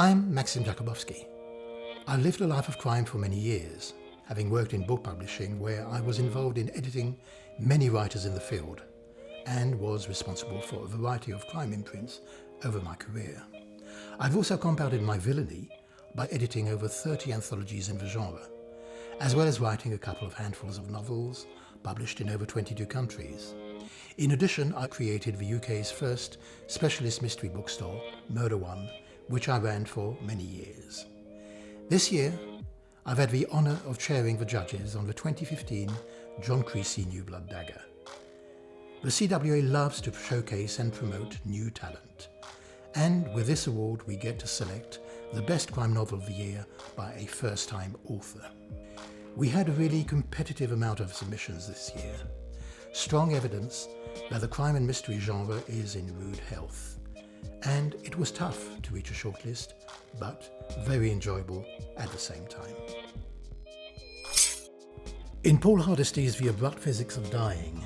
I'm Maxim Jakubowski. I lived a life of crime for many years, having worked in book publishing where I was involved in editing many writers in the field and was responsible for a variety of crime imprints over my career. I've also compounded my villainy by editing over 30 anthologies in the genre, as well as writing a couple of handfuls of novels published in over 22 countries. In addition, I created the UK's first specialist mystery bookstore, Murder One, which I ran for many years. This year, I've had the honour of chairing the judges on the 2015 John Creasy New Blood Dagger. The CWA loves to showcase and promote new talent. And with this award, we get to select the best crime novel of the year by a first-time author. We had a really competitive amount of submissions this year. Strong evidence that the crime and mystery genre is in rude health. And it was tough to reach a shortlist, but very enjoyable at the same time. In Paul Hardisty's The Abrupt Physics of Dying,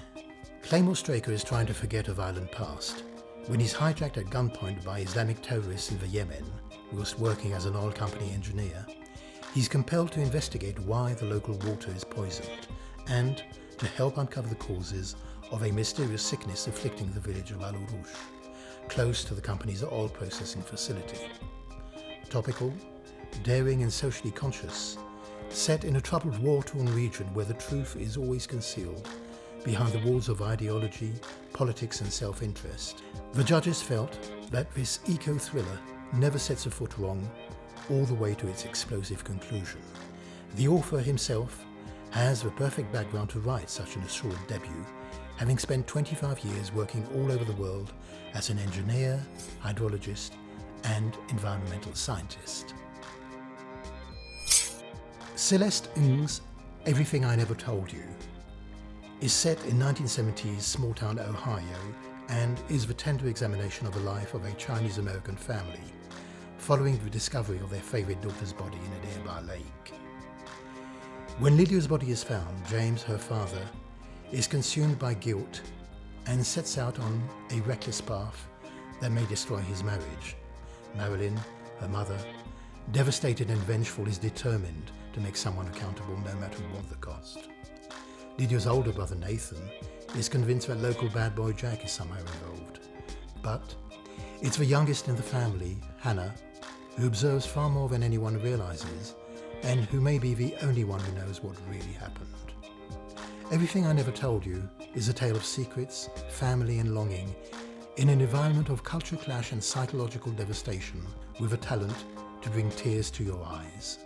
Claymore Straker is trying to forget a violent past when he's hijacked at gunpoint by Islamic terrorists in the Yemen, whilst working as an oil company engineer. He's compelled to investigate why the local water is poisoned and to help uncover the causes of a mysterious sickness afflicting the village of Al Urush, close to the company's oil processing facility. Topical, daring and socially conscious, set in a troubled war-torn region where the truth is always concealed behind the walls of ideology, politics and self-interest. The judges felt that this eco-thriller never sets a foot wrong all the way to its explosive conclusion. The author himself has the perfect background to write such an assured debut, having spent 25 years working all over the world as an engineer, hydrologist and environmental scientist. Celeste Ng's Everything I Never Told You is set in 1970s small-town Ohio and is the tender examination of the life of a Chinese-American family following the discovery of their favourite daughter's body in a nearby lake. When Lydia's body is found, James, her father, is consumed by guilt and sets out on a reckless path that may destroy his marriage. Marilyn, her mother, devastated and vengeful, is determined to make someone accountable no matter what the cost. Lydia's older brother Nathan is convinced that local bad boy Jack is somehow involved. But it's the youngest in the family, Hannah, who observes far more than anyone realises and who may be the only one who knows what really happened. Everything I Never Told You is a tale of secrets, family and longing in an environment of culture clash and psychological devastation with a talent to bring tears to your eyes.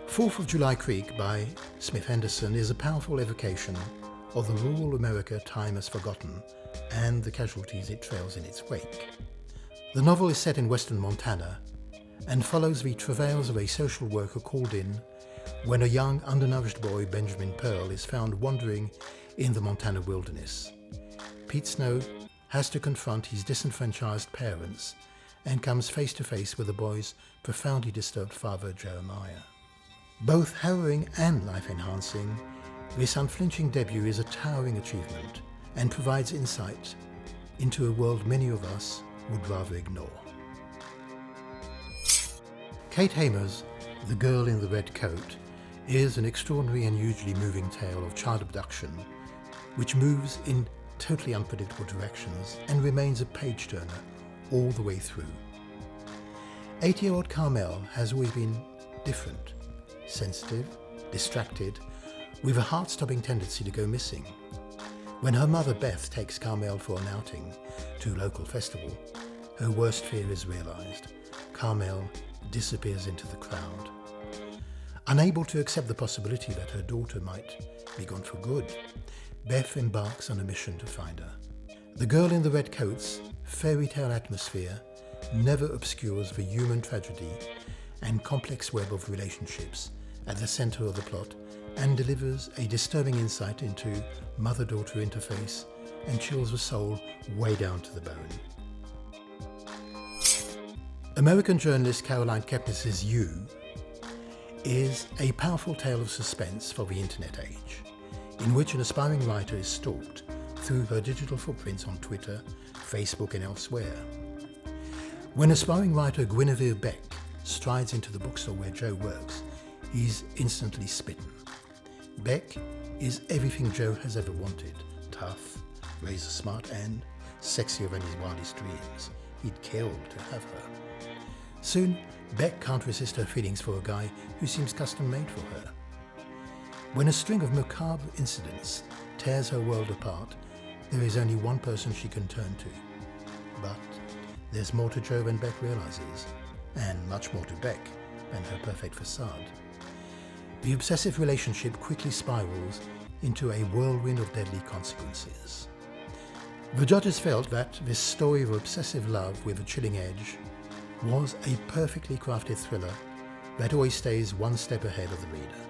4th of July Creek by Smith Henderson is a powerful evocation of the rural America time has forgotten and the casualties it trails in its wake. The novel is set in western Montana and follows the travails of a social worker called in when a young, undernourished boy, Benjamin Pearl, is found wandering in the Montana wilderness. Pete Snow has to confront his disenfranchised parents and comes face to face with the boy's profoundly disturbed father, Jeremiah. Both harrowing and life-enhancing, this unflinching debut is a towering achievement and provides insight into a world many of us would rather ignore. Kate Hamer's The Girl in the Red Coat is an extraordinary and hugely moving tale of child abduction, which moves in totally unpredictable directions and remains a page-turner all the way through. 8-year-old Carmel has always been different, sensitive, distracted, with a heart-stopping tendency to go missing. When her mother Beth takes Carmel for an outing to a local festival, her worst fear is realised. Carmel disappears into the crowd. Unable to accept the possibility that her daughter might be gone for good, Beth embarks on a mission to find her. The Girl in the Red Coat's fairy tale atmosphere never obscures the human tragedy and complex web of relationships at the centre of the plot and delivers a disturbing insight into mother-daughter interface and chills the soul way down to the bone. American journalist Caroline Kepnes's You is a powerful tale of suspense for the internet age, in which an aspiring writer is stalked through her digital footprints on Twitter, Facebook and elsewhere. When aspiring writer Guinevere Beck strides into the bookstore where Joe works, he's instantly smitten. Beck is everything Joe has ever wanted: tough, razor smart, and sexier than his wildest dreams. He'd kill to have her. Soon, Beck can't resist her feelings for a guy who seems custom-made for her. When a string of macabre incidents tears her world apart, there is only one person she can turn to. But there's more to Joe than Beck realizes, and much more to Beck than her perfect facade. The obsessive relationship quickly spirals into a whirlwind of deadly consequences. The judges felt that this story of obsessive love with a chilling edge was a perfectly crafted thriller that always stays one step ahead of the reader.